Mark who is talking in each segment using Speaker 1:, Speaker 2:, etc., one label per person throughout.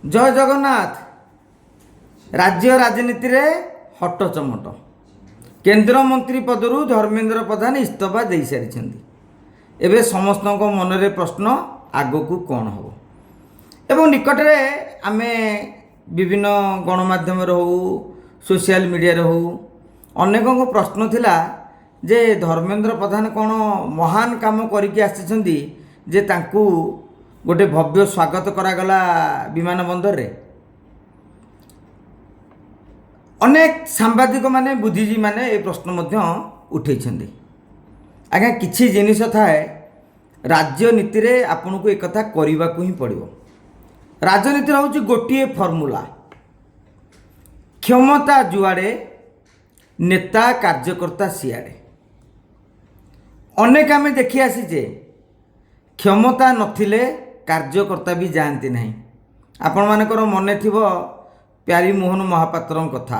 Speaker 1: जय जगन्नाथ। राज्य राजनीति रे हट चमट। केंद्र मंत्री पदरु धर्मेंद्र प्रधान इस्तीफा दे सारी। एवं समस्त मनरे प्रश्न आगक कौन हम एवं निकट में आम विभिन्न गणमाध्यम हो सोशल मीडिया हो अनेक प्रश्न थिला जे धर्मेंद्र प्रधान कौन महान काम करके आसी जे तांकू गोटे भव्य स्वागत करागला विमान बंदर रे। अनेक सांबादिक माने बुद्धिजीवी माने ए प्रश्न मध्य उठे आज्ञा किछि जिनिस थाए राजनीति रे आपन को एक कथा करबा को ही पड़िबो। राजनीति होची गोटिए फॉर्मूला क्षमता जुआड़े नेता कार्यकर्ता सियाड़े। अनेक आमे देखि आसी जे क्षमता नथिले कार्यकर्ता भी जाती नहीं। आपण मानकर मन थिबो प्यारी मोहन महापात्र कथा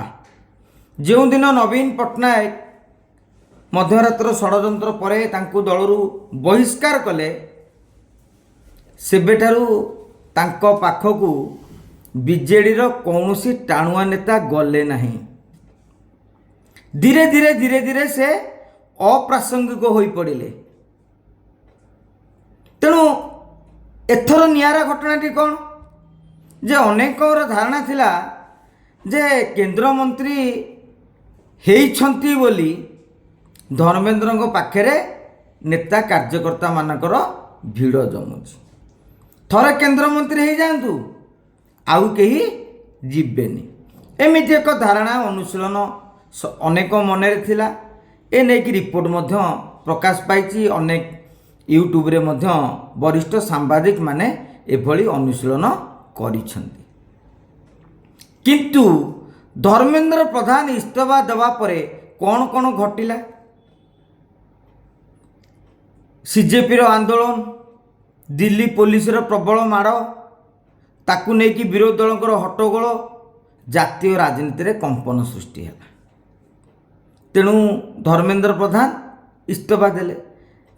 Speaker 1: जो दिन नवीन पट्टनायक मध्यरात्र षड्यंत्र परे तांकु दलरू बहिष्कार कले सेबेठारू तांको पाखकू बीजेडी रो कौनसी टाणुआ नेता गले नहीं। धीरे धीरे धीरे धीरे से अप्रासंगिक हो पड़े। तेणु एथर नियारा घटनाटी कौन जे अनेक धारणा थिला जे केंद्र मंत्री हेइछंती बोली धर्मेंद्र पाखरे नेता कार्यकर्ता मानकर भिड़ जमुची। थरे केंद्र मंत्री हो जातु आउ कहीं जीवेनी एमती एक धारणा अनुशीलन अनेक मनरे थिला। ए नहीं रिपोर्ट मध्य प्रकाश पाई। अनेक यूट्यूब रे मध्य वरिष्ठ सांबादिक माने एभली अनुशीलन करिसेंती। किंतु धर्मेंद्र प्रधान इस्तीफा देवा परे कौन कौन घटिला सीजेपी रो आंदोलन दिल्ली पुलिस रो प्रबल माड़ ताकू नेकी विरोधी दल हट्टगोल जातीय राजनीति रे कंपन सृष्टि है। तेणु धर्मेंद्र प्रधान इस्तीफा देले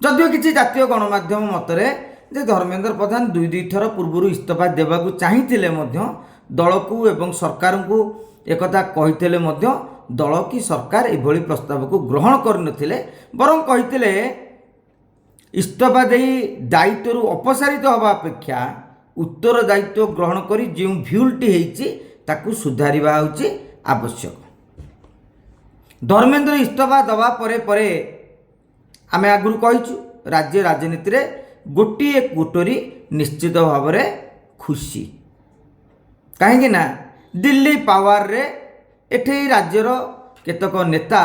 Speaker 1: जदिओ किसी जातीय गणमाध्यम मतरे जे धर्मेंद्र प्रधान दुई थर पूर्व इस्तीफा देवाकू चाहिथिले मध्य दल को एवं सरकार को एकथा कहिथिले मध्य दल की सरकार एभली प्रस्ताव को ग्रहण करनथिले बरं कहिथिले इस्तीफा देई दायित्व अपसारित हवा अपेक्षा उत्तर दायित्व ग्रहण करी जो भूलटी होईची ताकू सुधारिबा होची आवश्यक। धर्मेंद्र इस्तीफा दवा परे परे आमे आगुरु कहिचु राज्य राजनीति रे गोटिए कोटरी निश्चित भाव रे खुशी कहीं ना दिल्ली पावर रे एठे राज्यर केतक नेता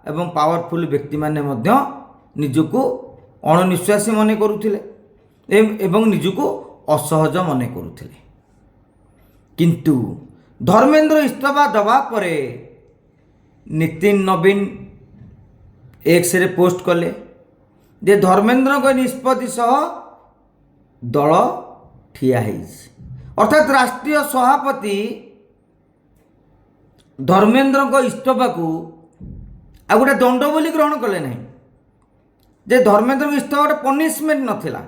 Speaker 1: एवं पावरफुल व्यक्ति माने मध्य निजको अणनिश्वासी मने करुथिले एवं निजको असहज मने करुथिले। किंतु धर्मेंद्र इस्तीफा दवा परे नितिन नवीन एक्स रे पोस्ट कले जे धर्मेंद्र को निष्पत्ति सह दल ठिया अर्थात राष्ट्रीय सभापति धर्मेंद्र को इस्तीफा को आ गोटे दंड बोली ग्रहण कले नहीं जे धर्मेंद्र को इस्तीफा गोटे पनिशमेंट नथिला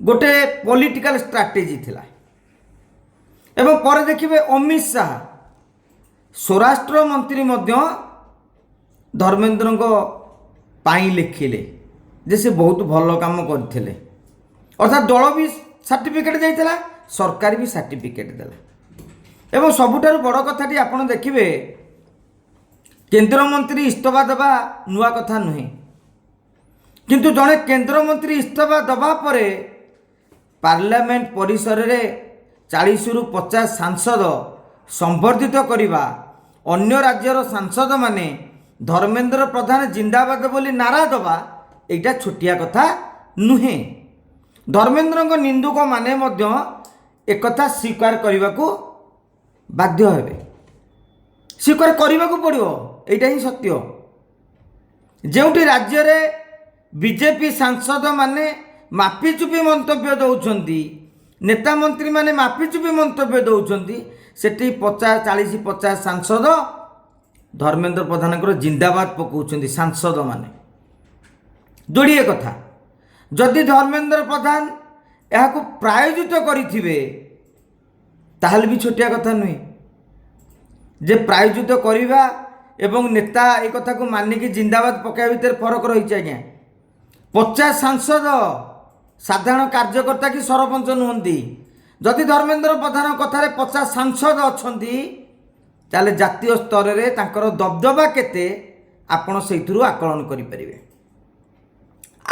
Speaker 1: गोटे पॉलिटिकल स्ट्रैटेजी थिला। एवं पर देखिए अमित शाह स्वराष्ट्र मंत्री मध्य धर्मेंद्र को पाई लिखिले जे से बहुत भल काम करथिले अर्थात दल भी सर्टिफिकेट देइतला सरकार भी सर्टिफिकेट देला। एवं सबुठारु बड़ कथाटी आपण देखिबे केंद्र मंत्री इस्तीफा देवा नुआ कथा नुहे किंतु जड़े केंद्र मंत्री इस्तीफा देवा परे पार्लियामेंट परिसर रे 40 रु 50 सांसद संवर्धित करिबा अन्य राज्यर सांसद माने धर्मेंद्र प्रधान जिंदाबाद बोली नारा दबा एटा छोटिया कथा नुहे। धर्मेंद्र को निंदुक माने मध्य एक कथा स्वीकार करने को बाध्य हेबे स्वीकार करने को पड़ो एटा ही सत्य। जोटी राज्य रे बीजेपी सांसद माने माफीचुपी मंतव्य दौरान नेता मंत्री माने माफीचुपी मंतव्य दौरान सेठी 40 सांसद धर्मेंद्र प्रधान जिंदाबाद पकाउछन्ति सांसद माने जोड़िए कथा। जदि धर्मेंद्र प्रधान यह प्रायोजित करिथिबे ତାହେଲେ ବି ଛୋଟିଆ କଥା ନୁହେଁ ଯେ ପ୍ରାୟୋଜିତ କରିବା ଏବଂ ନେତା ଏ କଥାକୁ ମାନିକି ଜିନ୍ଦାବାଦ ପକାଇବା ଭିତରେ ଫରକ ରହିଛି ଆଜ୍ଞା। 50 ସାଂସଦ ସାଧାରଣ କାର୍ଯ୍ୟକର୍ତ୍ତା କି ସରପଞ୍ଚ ନୁହନ୍ତି। ଯଦି ଧର୍ମେନ୍ଦ୍ର ପ୍ରଧାନ କଥାରେ 50 ସାଂସଦ ଅଛନ୍ତି ତାହେଲେ ଜାତୀୟ ସ୍ତରରେ ତାଙ୍କର ଦବଦବା କେତେ ଆପଣ ସେଇଥିରୁ ଆକଳନ କରିପାରିବେ।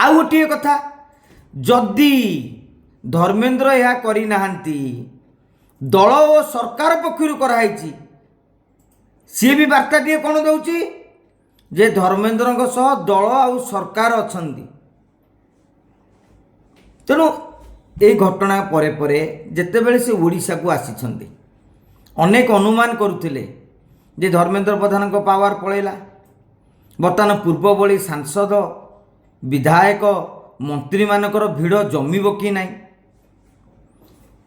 Speaker 1: ଆଉ ଗୋଟିଏ କଥା, ଯଦି ଧର୍ମେନ୍ଦ୍ର ଏହା କରିନାହାନ୍ତି, ଦଳ ଓ ସରକାର ପକ୍ଷରୁ କରାହେଇଛି, ସିଏ ବି ବାର୍ତ୍ତାଟିଏ କ'ଣ ଦେଉଛି ଯେ ଧର୍ମେନ୍ଦ୍ରଙ୍କ ସହ ଦଳ ଆଉ ସରକାର ଅଛନ୍ତି। ତେଣୁ এই ଘଟଣା ପରେ ପରେ ଯେତେବେଳେ ସେ ଓଡ଼ିଶାକୁ ଆସିଛନ୍ତି, ଅନେକ ଅନୁମାନ କରୁଥିଲେ ଯେ ଧର୍ମେନ୍ଦ୍ର ପ୍ରଧାନଙ୍କ ପାୱାର ପଳେଇଲା, ବର୍ତ୍ତମାନ ପୂର୍ବ ଭଳି ସାଂସଦ ବିଧାୟକ ମନ୍ତ୍ରୀମାନଙ୍କର ଭିଡ଼ ଜମିବ କି ନାହିଁ।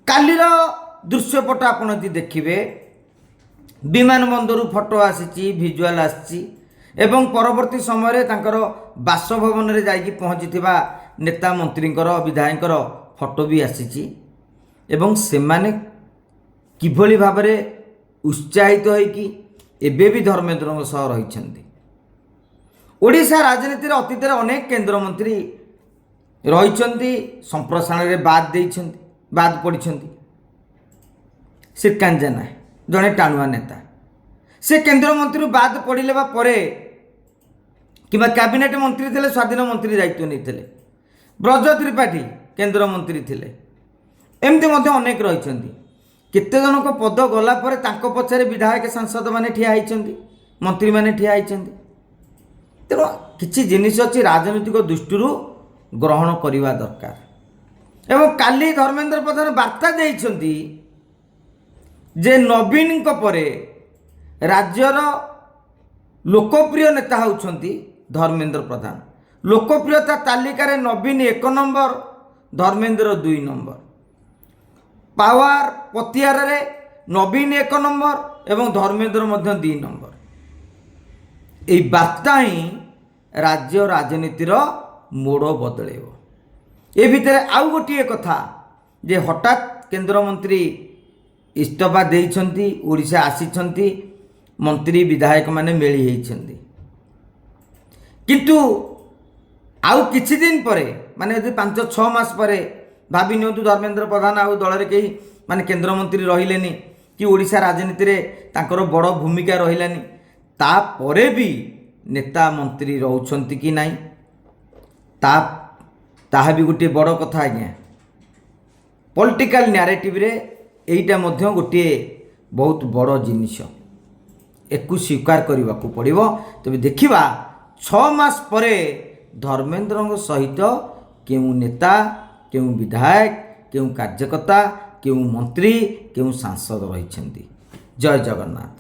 Speaker 1: କାଲିର ଦୃଶ୍ୟପଟ ଆପଣ ଯଦି ଦେଖିବେ, ବିମାନ ବନ୍ଦରରୁ ଫଟୋ ଆସିଛି, ଭିଜୁଆଲ ଆସିଛି ଏବଂ ପରବର୍ତ୍ତୀ ସମୟରେ ତାଙ୍କର ବାସଭବନରେ ଯାଇକି ପହଞ୍ଚିଥିବା ନେତା ମନ୍ତ୍ରୀଙ୍କର ବିଧାୟକଙ୍କର ଫଟୋ ବି ଆସିଛି ଏବଂ ସେମାନେ କିଭଳି ଭାବରେ ଉତ୍ସାହିତ ହୋଇକି ଏବେ ବି ଧର୍ମେନ୍ଦ୍ରଙ୍କ ସହ ରହିଛନ୍ତି। ଓଡ଼ିଶା ରାଜନୀତିରେ ଅତୀତରେ ଅନେକ କେନ୍ଦ୍ରମନ୍ତ୍ରୀ ରହିଛନ୍ତି, ସମ୍ପ୍ରସାରଣରେ ବାଦ ପଡ଼ିଛନ୍ତି। ଶ୍ରୀକାନ୍ତ ଜେନା ଜଣେ ଟାଣୁଆ ନେତା, ସେ କେନ୍ଦ୍ରମନ୍ତ୍ରୀରୁ ବାଦ ପଡ଼ିଲେ ବା ପରେ କିମ୍ବା କ୍ୟାବିନେଟ୍ ମନ୍ତ୍ରୀ ଥିଲେ, ସ୍ୱାଧୀନ ମନ୍ତ୍ରୀ ଦାୟିତ୍ୱ ନେଇଥିଲେ। ବ୍ରଜ ତ୍ରିପାଠୀ କେନ୍ଦ୍ରମନ୍ତ୍ରୀ ଥିଲେ, ଏମିତି ମଧ୍ୟ ଅନେକ ରହିଛନ୍ତି। କେତେ ଜଣଙ୍କ ପଦ ଗଲା ପରେ ତାଙ୍କ ପଛରେ ବିଧାୟକ ସାଂସଦମାନେ ଠିଆ ହୋଇଛନ୍ତି, ମନ୍ତ୍ରୀମାନେ ଠିଆ ହୋଇଛନ୍ତି। ତେଣୁ କିଛି ଜିନିଷ ଅଛି ରାଜନୈତିକ ଦୃଷ୍ଟିରୁ ଗ୍ରହଣ କରିବା ଦରକାର। ଏବଂ କାଲି ଧର୍ମେନ୍ଦ୍ର ପ୍ରଧାନ ବାର୍ତ୍ତା ଦେଇଛନ୍ତି ଯେ ନବୀନଙ୍କ ପରେ ରାଜ୍ୟର ଲୋକପ୍ରିୟ ନେତା ହେଉଛନ୍ତି ଧର୍ମେନ୍ଦ୍ର ପ୍ରଧାନ। ଲୋକପ୍ରିୟତା ତାଲିକାରେ ନବୀନ 1 ନମ୍ବର, ଧର୍ମେନ୍ଦ୍ର 2 ନମ୍ବର। ପାୱାର ପତିଆରରେ ନବୀନ 1 ନମ୍ବର ଏବଂ ଧର୍ମେନ୍ଦ୍ର ମଧ୍ୟ 2 ନମ୍ବର। এই ବାର୍ତ୍ତା ହିଁ ରାଜ୍ୟ ରାଜନୀତିର ମୋଡ଼ ବଦଳେଇବ। ଏ ଭିତରେ ଆଉ ଗୋଟିଏ କଥା ଯେ ହଠାତ୍ କେନ୍ଦ୍ରମନ୍ତ୍ରୀ ଇସ୍ତଫା ଦେଇଛନ୍ତି, ଓଡ଼ିଶା ଆସିଛନ୍ତି, ମନ୍ତ୍ରୀ ବିଧାୟକମାନେ ମେଳି ହୋଇଛନ୍ତି, କିନ୍ତୁ ଆଉ କିଛି ଦିନ ପରେ, ମାନେ ଯଦି 5-6 ମାସ ପରେ ଭାବି ନିଅନ୍ତୁ ଧର୍ମେନ୍ଦ୍ର ପ୍ରଧାନ ଆଉ ଦଳରେ କେହି ମାନେ କେନ୍ଦ୍ରମନ୍ତ୍ରୀ ରହିଲେନି କି ଓଡ଼ିଶା ରାଜନୀତିରେ ତାଙ୍କର ବଡ଼ ଭୂମିକା ରହିଲାନି, ତାପରେ ବି ନେତା ମନ୍ତ୍ରୀ ରହୁଛନ୍ତି କି ନାହିଁ ତାହା ବି ଗୋଟିଏ ବଡ଼ କଥା ଆଜ୍ଞା। ପଲିଟିକାଲ ନ୍ୟାରେଟିଭରେ এইটা ମଧ୍ୟ ଗୋଟିଏ ବହୁତ ବଡ଼ ଜିନିଷ, ଏକୁ ସ୍ୱୀକାର କରିବାକୁ ପଡ଼ିବ। ତେବେ ଦେଖିବା 6 ମାସ ପରେ ଧର୍ମେନ୍ଦ୍ରଙ୍କ ସହିତ କେଉଁ ନେତା, କେଉଁ ବିଧାୟକ, କେଉଁ କାର୍ଯ୍ୟକର୍ତ୍ତା, କେଉଁ ମନ୍ତ୍ରୀ, କେଉଁ ସାଂସଦ ରହିଛନ୍ତି। ଜୟ ଜଗନ୍ନାଥ।